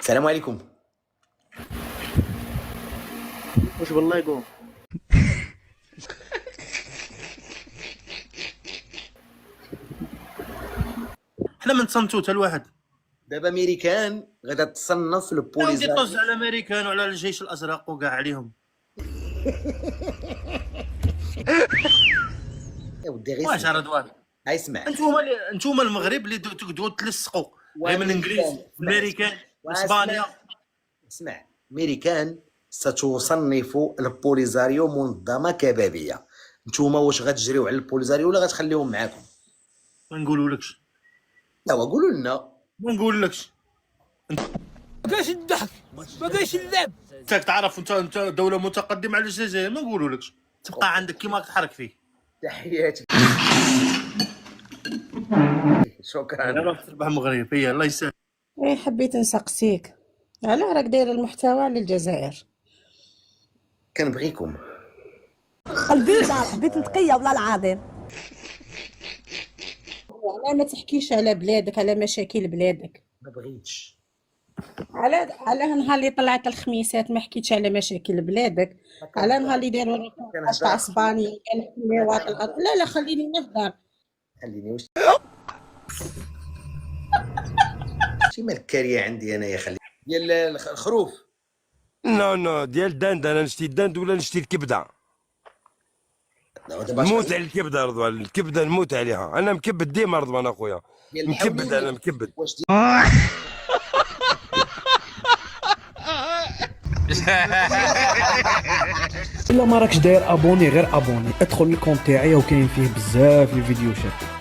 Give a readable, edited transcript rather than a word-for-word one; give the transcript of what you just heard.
السلام عليكم. واش بالله يقول حنا من تصنتو حتى الواحد. دابا ميريكان غادا تصنف ودي البوليزاريو. طز على الامريكان وعلى الجيش الازرق وكاع عليهم. يا ودي غير واش اسمع. رضوان؟ اسمع انتوما المغرب اللي تقعدوا تلصقوا غير من الانجليز الامريكان واسبانيا. اسمع، ميريكان ستصنف البوليزاريو منظمه كبابيه. نتوما واش غتجريو على البوليزاريو ولا غتخليهم معاكم؟ ما نقولولكش. لا وقولوا لنا. ما نقولكش. ما كاينش الضحك، ما كاينش اللعب. انت تعرف انت دوله متقدمه على الجزائر، ما نقولولكش. تبقى عندك كيما تحرك فيه. تحياتي. شكرا. روح تربح مغرب. هي الله يسهل. ايه حبيت نسقسيك على راك داير المحتوى للجزائر. كنبغيكم. قلبي حبيت نتقيا والله العظيم. على ما تحكيش على بلادك، على مشاكل بلادك. ما بغيتش. على نهار اللي طلعت الخميسات ما حكيتش على مشاكل بلادك. على نهار اللي داروا الريبورتاج تاع اسبانيا كان حميوات الارض. لا خليني نهضر. خليني واش شي مالكاريه عندي انايا. خلي ديال الخروف. نو ديال الدند. انا نشتي الدند ولا نشتي الكبده؟ نموت على الكبده رضوان، الكبده نموت عليها. انا مكبد ديما رضوان اخويا، مكبد. انا مكبد. الا ما راكش داير ابوني غير ابوني، ادخل الكونت تاعي وكاين فيه بزاف الفيديوهات.